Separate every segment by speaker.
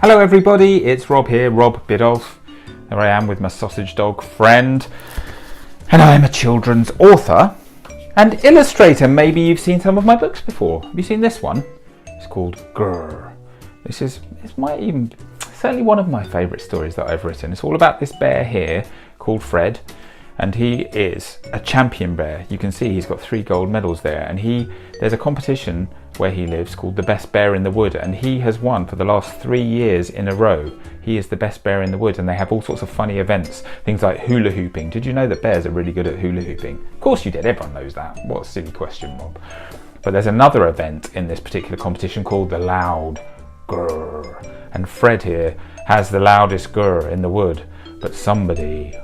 Speaker 1: Hello everybody, it's Rob here, Rob Biddulph. There I am with my sausage dog friend. And I'm a children's author and illustrator. Maybe you've seen some of my books before. Have you seen this one? It's called Grrr. It's certainly one of my favourite stories that I've written. It's all about this bear here called Fred. And he is a champion bear. You can see he's got 3 gold medals there, and there's a competition where he lives called the Best Bear in the Wood, and he has won for the last 3 years in a row. He is the best bear in the wood, and they have all sorts of funny events, things like hula hooping. Did you know that bears are really good at hula hooping? Of course you did, everyone knows that. What a silly question, Rob. But there's another event in this particular competition called the Loud Grrr, and Fred here has the loudest grrr in the wood, but somebody,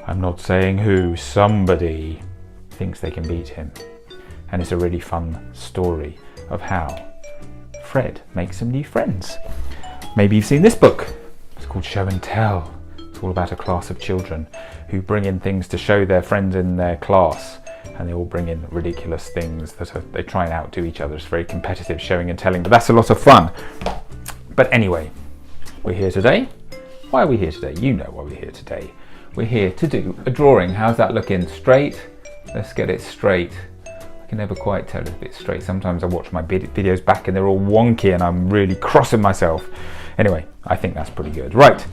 Speaker 1: I'm not saying who, somebody thinks they can beat him. And it's a really fun story of how Fred makes some new friends. Maybe you've seen this book. It's called Show and Tell. It's all about a class of children who bring in things to show their friends in their class, and they all bring in ridiculous things that they try and outdo each other. It's very competitive showing and telling, but that's a lot of fun. But anyway, we're here today. Why are we here today? You know why we're here today. We're here to do a drawing. How's that looking? Straight? Let's get it straight. I can never quite tell if it's straight. Sometimes I watch my videos back and they're all wonky and I'm really crossing myself. Anyway, I think that's pretty good. Right,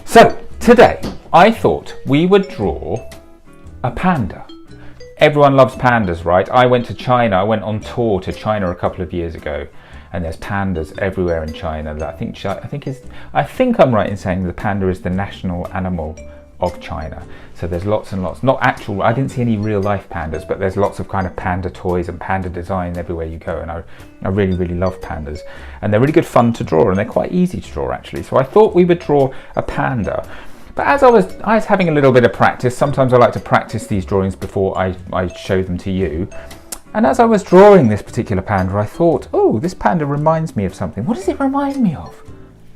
Speaker 1: so today I thought we would draw a panda. Everyone loves pandas, right? I went to China. I went on tour to China a couple of years ago, and there's pandas everywhere in China. I think I'm right in saying the panda is the national animal of China. So there's lots and lots, I didn't see any real life pandas, but there's lots of kind of panda toys and panda designs everywhere you go, and I really, really love pandas. And they're really good fun to draw, and they're quite easy to draw actually. So I thought we would draw a panda. But as I was having a little bit of practice, sometimes I like to practice these drawings before I show them to you. And as I was drawing this particular panda, I thought, oh, this panda reminds me of something. What does it remind me of?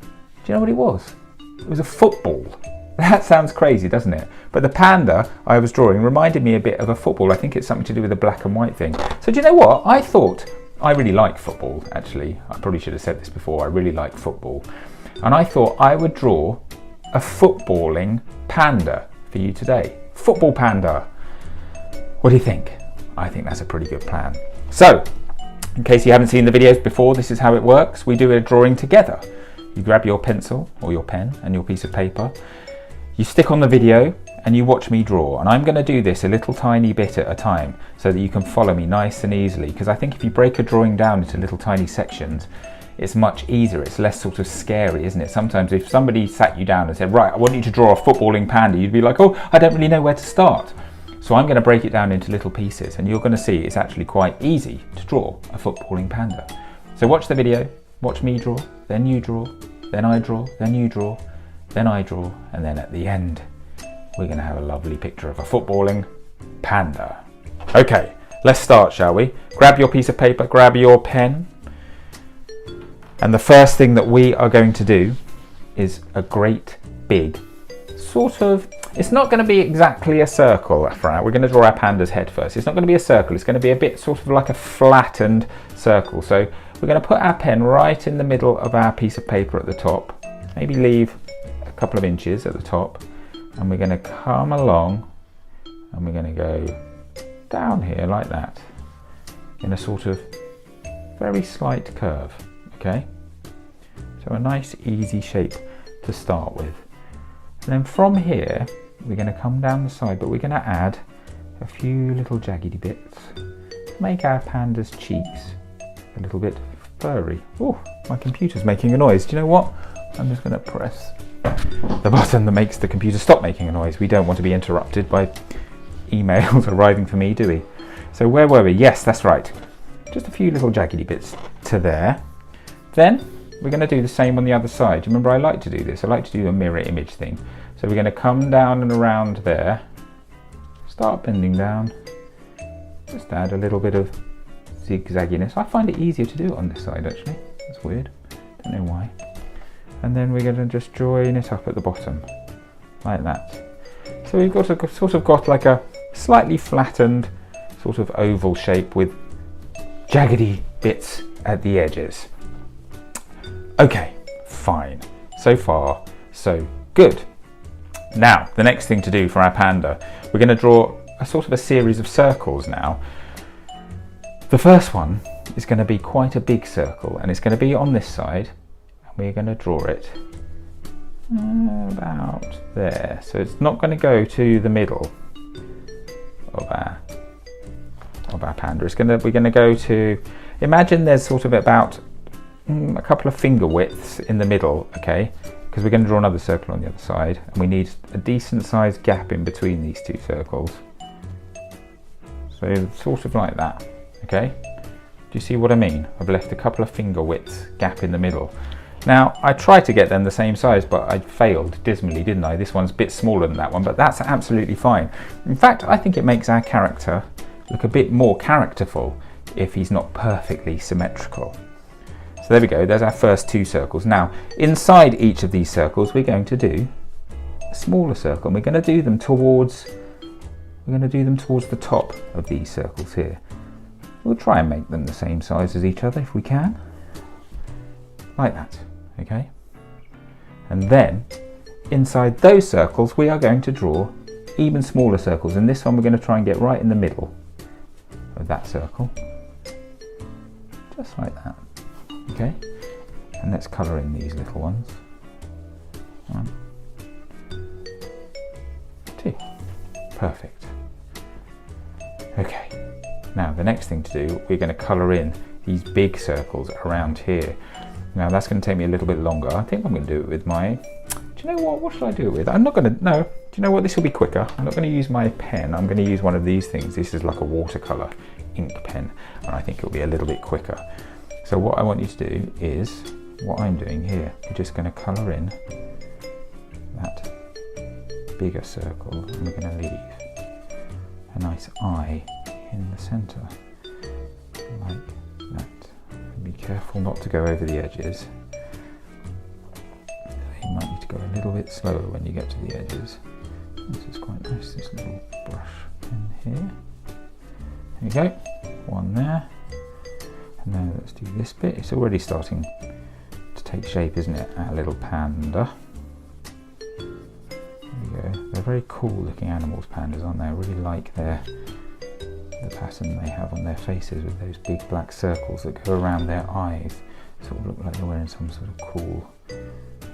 Speaker 1: Do you know what it was? It was a football. That sounds crazy, doesn't it? But the panda I was drawing reminded me a bit of a football. I think it's something to do with the black and white thing. So do you know what? I thought, I really like football, actually. I probably should have said this before. I really like football. And I thought I would draw a footballing panda for you today. Football panda. What do you think? I think that's a pretty good plan. So, in case you haven't seen the videos before, this is how it works. We do a drawing together. You grab your pencil or your pen and your piece of paper. You stick on the video and you watch me draw, and I'm going to do this a little tiny bit at a time so that you can follow me nice and easily, because I think if you break a drawing down into little tiny sections, it's much easier, it's less sort of scary, isn't it? Sometimes if somebody sat you down and said, right, I want you to draw a footballing panda, you'd be like, oh, I don't really know where to start. So I'm going to break it down into little pieces, and you're going to see it's actually quite easy to draw a footballing panda. So watch the video, watch me draw, then you draw, then I draw, then you draw, then I draw, and then at the end we're going to have a lovely picture of a footballing panda. Okay, let's start, shall we? Grab your piece of paper, grab your pen, and the first thing that we are going to do is a great big sort of, it's not going to be exactly a circle. We're going to draw our panda's head first. It's not going to be a circle, it's going to be a bit sort of like a flattened circle. So we're going to put our pen right in the middle of our piece of paper at the top, maybe leave a couple of inches at the top, and we're going to come along and we're going to go down here like that in a sort of very slight curve. Okay, so a nice easy shape to start with. And then from here we're going to come down the side, but we're going to add a few little jaggedy bits to make our panda's cheeks a little bit furry. Oh, my computer's making a noise. Do you know what? I'm just going to press the button that makes the computer stop making a noise. We don't want to be interrupted by emails arriving for me, do we? So where were we? Yes, that's right. Just a few little jaggedy bits to there. Then we're going to do the same on the other side. Remember, I like to do this. I like to do a mirror image thing. So we're going to come down and around there, start bending down, just add a little bit of zigzagginess. I find it easier to do it on this side actually. That's weird. Don't know why. And then we're going to just join it up at the bottom, like that. So we've got like a slightly flattened sort of oval shape with jaggedy bits at the edges. Okay, fine. So far, so good. Now, the next thing to do for our panda, we're going to draw a sort of a series of circles now. The first one is going to be quite a big circle, and it's going to be on this side, and we're going to draw it about there. So it's not going to go to the middle of our panda. We're going to go to, imagine there's sort of about a couple of finger widths in the middle, okay? Because we're going to draw another circle on the other side, and we need a decent sized gap in between these two circles. So sort of like that, okay? Do you see what I mean? I've left a couple of finger widths gap in the middle. Now, I tried to get them the same size, but I failed dismally, didn't I? This one's a bit smaller than that one, but that's absolutely fine. In fact, I think it makes our character look a bit more characterful if he's not perfectly symmetrical. So there we go, there's our first two circles. Now, inside each of these circles, we're going to do a smaller circle, and we're going to do them towards the top of these circles here. We'll try and make them the same size as each other if we can. Like that, okay? And then, inside those circles, we are going to draw even smaller circles. And this one we're going to try and get right in the middle of that circle. Just like that, okay? And let's colour in these little ones. 1, 2, perfect. Okay. Now the next thing to do, we're going to colour in these big circles around here. Now that's going to take me a little bit longer. I think I'm going to do it with my, do you know what should I do it with? I'm not going to, no, do you know what, this will be quicker. I'm not going to use my pen, I'm going to use one of these things. This is like a watercolour ink pen, and I think it'll be a little bit quicker. So what I want you to do is, what I'm doing here, we're just going to colour in that bigger circle, and we're going to leave a nice eye in the centre, like that. Be careful not to go over the edges. You might need to go a little bit slower when you get to the edges. This is quite nice, this little brush in here. There we go, one there. And now let's do this bit. It's already starting to take shape, isn't it? Our little panda. There we go. They're very cool looking animals, pandas, aren't they? I really like the pattern they have on their faces with those big black circles that go around their eyes. Sort of look like they're wearing some sort of cool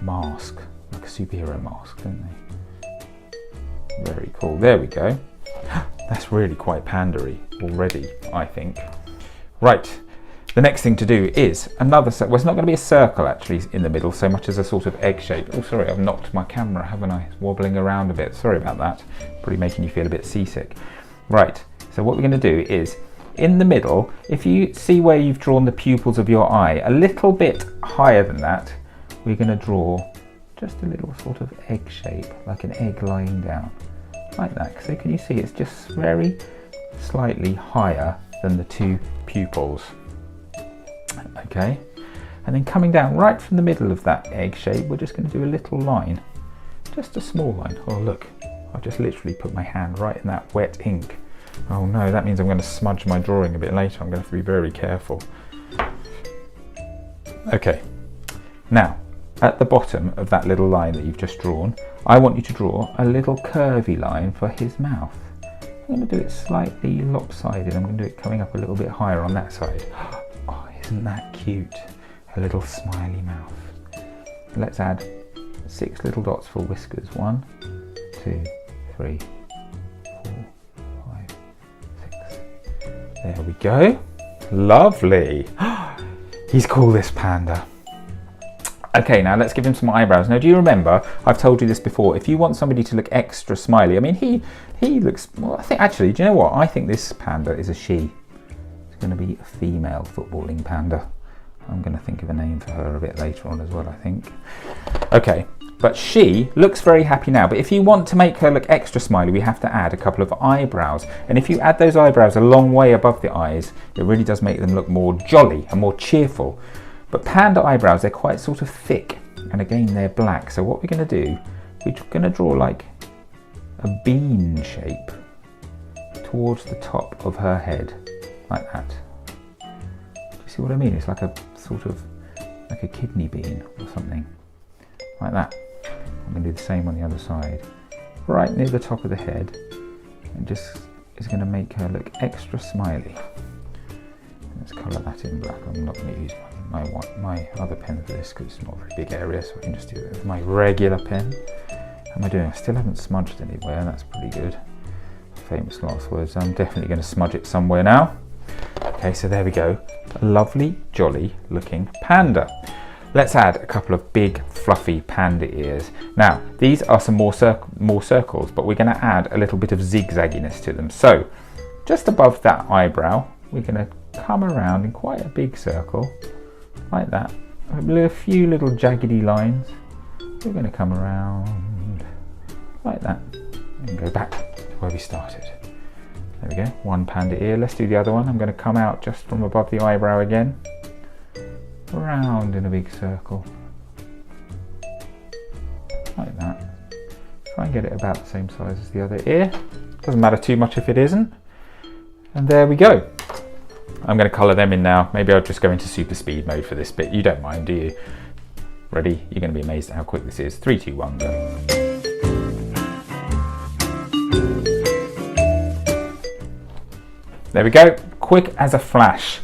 Speaker 1: mask, like a superhero mask, don't they? Very cool. There we go. That's really quite pandery already, I think. Right, the next thing to do is another circle. Well, it's not going to be a circle actually in the middle so much as a sort of egg shape. Oh, sorry, I've knocked my camera, haven't I? It's wobbling around a bit. Sorry about that. Probably making you feel a bit seasick. Right. So what we're going to do is, in the middle, if you see where you've drawn the pupils of your eye, a little bit higher than that, we're going to draw just a little sort of egg shape, like an egg lying down, like that. So can you see it's just very slightly higher than the two pupils. Okay, and then coming down right from the middle of that egg shape, we're just going to do a little line, just a small line. Oh look, I've just literally put my hand right in that wet ink. Oh no, that means I'm going to smudge my drawing a bit later. I'm going to have to be very careful. Okay, now at the bottom of that little line that you've just drawn, I want you to draw a little curvy line for his mouth. I'm going to do it slightly lopsided. I'm going to do it coming up a little bit higher on that side. Oh, isn't that cute? A little smiley mouth. Let's add 6 little dots for whiskers. 1, 2, 3, 4, 5, 6. There we go. Lovely. He's cool, this panda. Okay, now let's give him some eyebrows. Now, do you remember, I've told you this before, if you want somebody to look extra smiley, I mean, he looks, well, I think, actually, do you know what? I think this panda is a she. It's going to be a female footballing panda. I'm going to think of a name for her a bit later on as well, I think. Okay, but she looks very happy now, but if you want to make her look extra smiley, we have to add a couple of eyebrows. And if you add those eyebrows a long way above the eyes, it really does make them look more jolly and more cheerful. But panda eyebrows, they're quite sort of thick, and again, they're black. So what we're going to do, we're going to draw like a bean shape towards the top of her head, like that. Do you see what I mean? It's like a sort of, like a kidney bean or something, like that. I'm going to do the same on the other side, right near the top of the head, and just is going to make her look extra smiley. Let's colour that in black. I'm not going to use my other pen for this because it's not a very big area, so I can just do it with my regular pen. How am I doing? I still haven't smudged anywhere, that's pretty good. Famous last words. I'm definitely going to smudge it somewhere now. Okay, so there we go. A lovely, jolly looking panda. Let's add a couple of big, fluffy panda ears. Now, these are some more circles, but we're going to add a little bit of zigzagginess to them. So, just above that eyebrow, we're going to come around in quite a big circle, like that. A few little jaggedy lines. We're going to come around like that and go back to where we started. There we go, one panda ear. Let's do the other one. I'm going to come out just from above the eyebrow again, around in a big circle, like that. Try and get it about the same size as the other ear. Doesn't matter too much if it isn't. And there we go. I'm going to colour them in now. Maybe I'll just go into super speed mode for this bit. You don't mind, do you? Ready? You're going to be amazed at how quick this is. 3, 2, 1, go. There we go. Quick as a flash.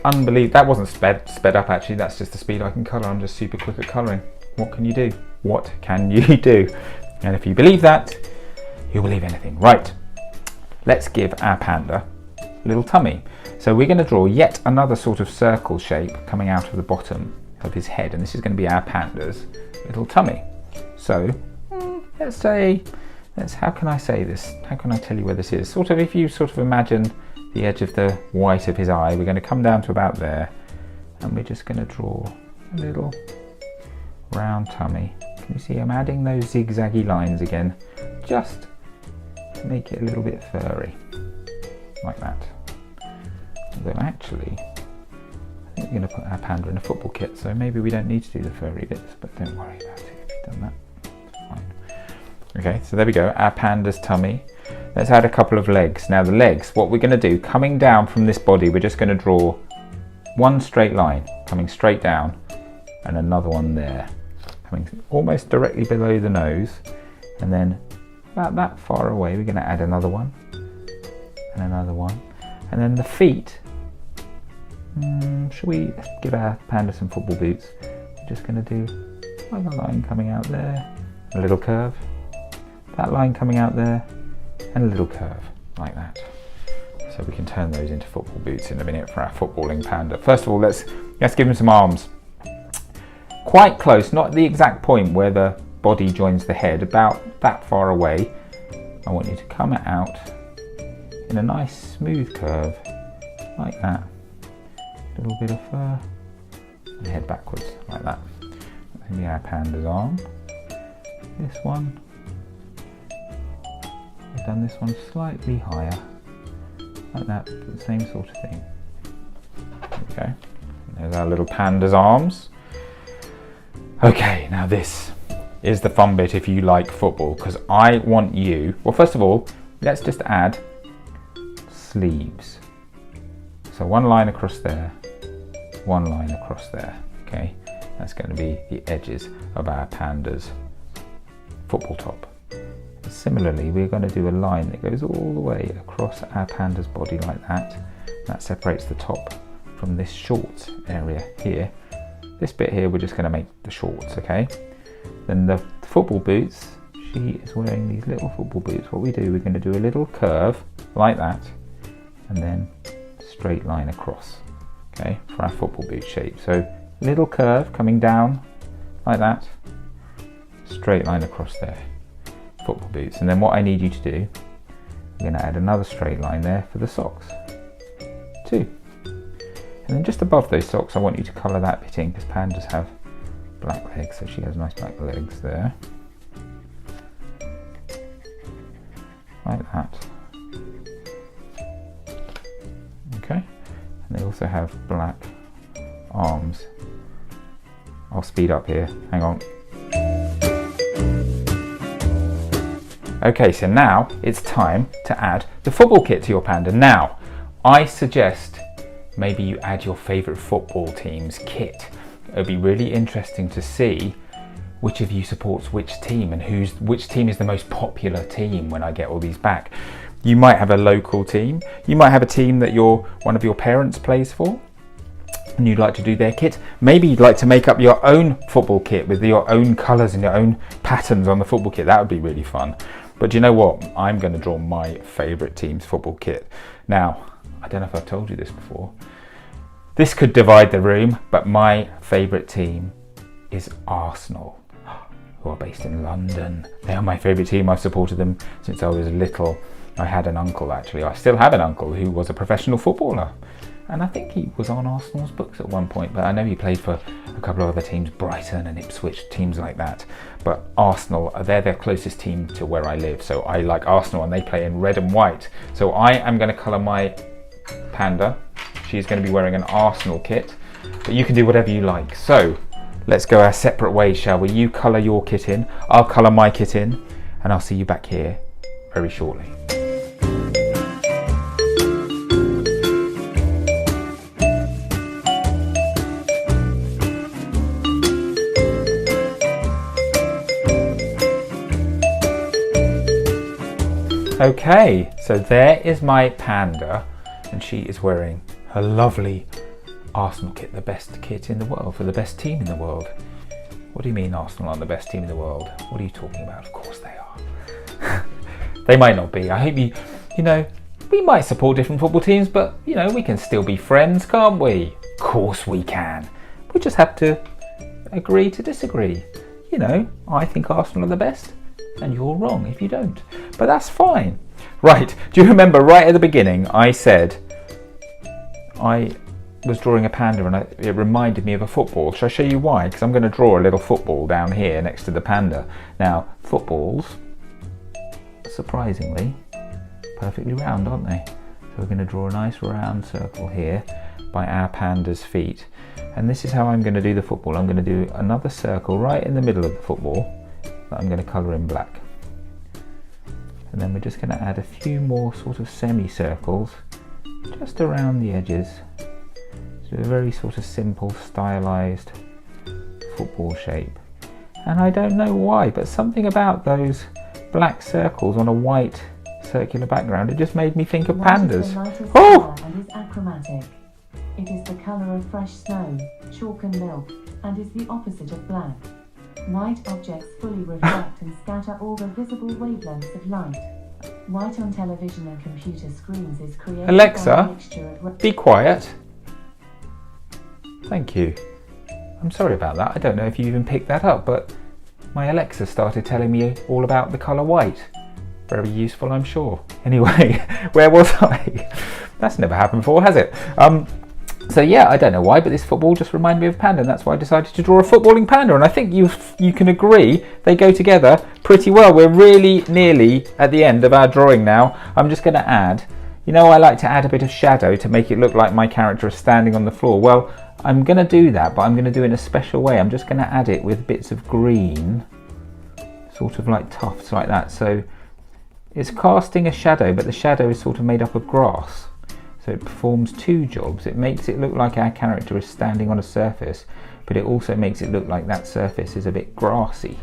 Speaker 1: Unbelievable. That wasn't sped up actually. That's just the speed I can colour. I'm just super quick at colouring. What can you do? What can you do? And if you believe that, you'll believe anything. Right. Let's give our panda a little tummy. So we're going to draw yet another sort of circle shape coming out of the bottom of his head, and this is going to be our panda's little tummy. So let's say, how can I say this? How can I tell you where this is? Sort of, if you sort of imagine the edge of the white of his eye, we're going to come down to about there, and we're just going to draw a little round tummy. Can you see I'm adding those zigzaggy lines again, just to make it a little bit furry, like that. Although actually, I think we're going to put our panda in a football kit, so maybe we don't need to do the furry bits, but don't worry about it if you've done that. It's fine. Okay, so there we go, our panda's tummy. Let's add a couple of legs. Now the legs, what we're going to do, coming down from this body, we're just going to draw one straight line, coming straight down, and another one there, coming almost directly below the nose, and then about that far away, we're going to add another one, and another one. And then the feet, should we give our panda some football boots? We're just going to do like a line coming out there, a little curve, that line coming out there, and a little curve, like that. So we can turn those into football boots in a minute for our footballing panda. First of all, let's give him some arms. Quite close, not the exact point where the body joins the head, about that far away. I want you to come out in a nice smooth curve, like that. A little bit of fur, and head backwards, like that. That's our panda's arm. This one, I've done this one slightly higher, like that, but the same sort of thing. There we go. There's our little panda's arms. Okay, now this is the fun bit if you like football, because I want you, well, first of all, let's just add sleeves. So one line across there, one line across there, okay? That's going to be the edges of our panda's football top. Similarly, we're going to do a line that goes all the way across our panda's body like that. That separates the top from this shorts area here. This bit here, we're just going to make the shorts, okay? Then the football boots, she is wearing these little football boots. What we do, we're going to do a little curve like that, and then straight line across, okay, for our football boot shape. So little curve coming down like that, straight line across there, football boots. And then what I need you to do, we're going to add another straight line there for the socks, too. And then just above those socks, I want you to colour that bit in, because pandas have black legs, so she has nice black legs there, like that. Okay, and they also have black arms. I'll speed up here, hang on. Okay, so now it's time to add the football kit to your panda. Now, I suggest maybe you add your favourite football team's kit. It would be really interesting to see which of you supports which team and which team is the most popular team when I get all these back. You might have a local team. You might have a team that one of your parents plays for and you'd like to do their kit. Maybe you'd like to make up your own football kit with your own colours and your own patterns on the football kit. That would be really fun. But do you know what? I'm going to draw my favourite team's football kit. Now, I don't know if I've told you this before. This could divide the room, but my favourite team is Arsenal, who are based in London. They are my favourite team. I've supported them since I was little. I had an uncle, actually. I still have an uncle who was a professional footballer. And I think he was on Arsenal's books at one point, but I know he played for a couple of other teams, Brighton and Ipswich, teams like that. But Arsenal, they're their closest team to where I live. So I like Arsenal and they play in red and white. So I am going to colour my panda. She's going to be wearing an Arsenal kit, but you can do whatever you like. So let's go our separate ways, shall we? You colour your kit in, I'll colour my kit in, and I'll see you back here very shortly. Okay, so there is my panda, and she is wearing her lovely Arsenal kit, the best kit in the world, for the best team in the world. What do you mean Arsenal aren't the best team in the world? What are you talking about? Of course they are. They might not be. I hope we might support different football teams, but we can still be friends, can't we? Of course we can. We just have to agree to disagree. I think Arsenal are the best, and you're wrong if you don't. But that's fine. Right, do you remember right at the beginning I said I was drawing a panda and it reminded me of a football. Shall I show you why? Because I'm going to draw a little football down here next to the panda. Now, footballs, surprisingly, perfectly round, aren't they? So we're going to draw a nice round circle here by our panda's feet. And this is how I'm going to do the football. I'm going to do another circle right in the middle of the football that I'm going to colour in black. And then we're just going to add a few more sort of semicircles just around the edges. So a very sort of simple, stylised football shape. And I don't know why, but something about those black circles on a white circular background, it just made me think of pandas. Oh!
Speaker 2: And is achromatic. It is the colour of fresh snow, chalk and milk, and is the opposite of black. White objects fully reflect and scatter all the visible wavelengths of light. White on television and computer screens is created by a
Speaker 1: Alexa,
Speaker 2: mixture of...
Speaker 1: be quiet. Thank you. I'm sorry about that. I don't know if you even picked that up, but my Alexa started telling me all about the colour white. Very useful, I'm sure. Anyway, where was I? That's never happened before, has it? So yeah, I don't know why, but this football just reminded me of a panda, and that's why I decided to draw a footballing panda. And I think you can agree they go together pretty well. We're really nearly at the end of our drawing now. I'm just going to add, I like to add a bit of shadow to make it look like my character is standing on the floor. Well, I'm going to do that, but I'm going to do it in a special way. I'm just going to add it with bits of green, sort of like tufts like that. So it's casting a shadow, but the shadow is sort of made up of grass. So it performs two jobs. It makes it look like our character is standing on a surface, but it also makes it look like that surface is a bit grassy,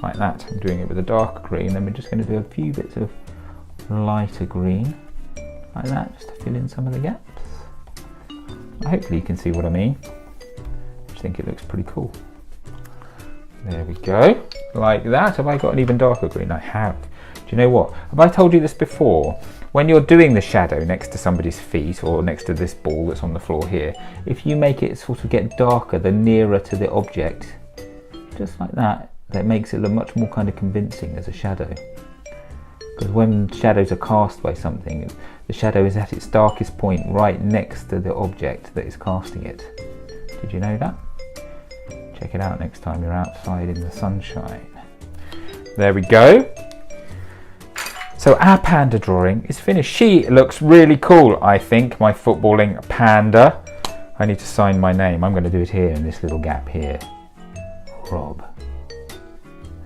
Speaker 1: like that. I'm doing it with a darker green, then we're just going to do a few bits of lighter green, like that, just to fill in some of the gaps. Hopefully you can see what I mean. I just think it looks pretty cool. There we go, like that. Have I got an even darker green? I have. Do you know what? Have I told you this before? When you're doing the shadow next to somebody's feet or next to this ball that's on the floor here, if you make it sort of get darker the nearer to the object, just like that, that makes it look much more kind of convincing as a shadow. Because when shadows are cast by something, the shadow is at its darkest point right next to the object that is casting it. Did you know that? Check it out next time you're outside in the sunshine. There we go. So our panda drawing is finished. She looks really cool, I think, my footballing panda. I need to sign my name. I'm going to do it here in this little gap here. Rob.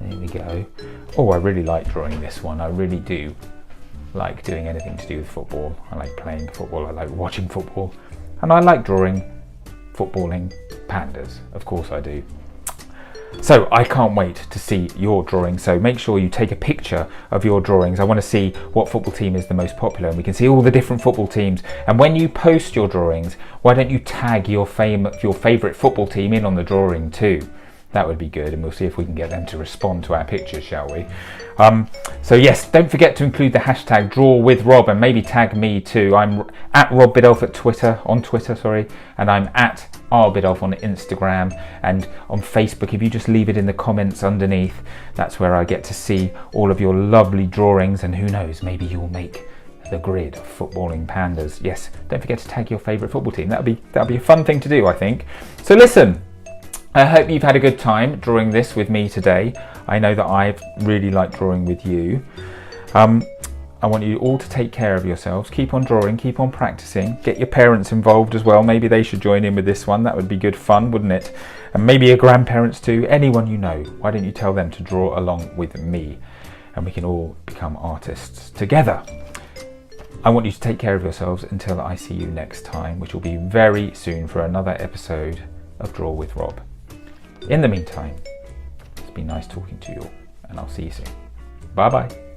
Speaker 1: There we go. Oh, I really like drawing this one. I really do like doing anything to do with football. I like playing football. I like watching football. And I like drawing footballing pandas. Of course I do. So I can't wait to see your drawings. So make sure you take a picture of your drawings. I want to see what football team is the most popular, and we can see all the different football teams. And when you post your drawings, why don't you tag your favourite football team in on the drawing too? That would be good, and we'll see if we can get them to respond to our pictures, shall we? So yes, don't forget to include the hashtag #DrawWithRob and maybe tag me too. I'm at Rob Biddulph on Twitter, and I'm at rbiddulph on Instagram and on Facebook. If you just leave it in the comments underneath, that's where I get to see all of your lovely drawings, and who knows, maybe you'll make the grid of footballing pandas. Yes, don't forget to tag your favourite football team. That'll be a fun thing to do, I think. So listen, I hope you've had a good time drawing this with me today. I know that I've really liked drawing with you. I want you all to take care of yourselves. Keep on drawing, keep on practicing. Get your parents involved as well. Maybe they should join in with this one. That would be good fun, wouldn't it? And maybe your grandparents too. Anyone you know. Why don't you tell them to draw along with me? And we can all become artists together. I want you to take care of yourselves until I see you next time, which will be very soon for another episode of Draw with Rob. In the meantime, it's been nice talking to you all, and I'll see you soon. Bye bye.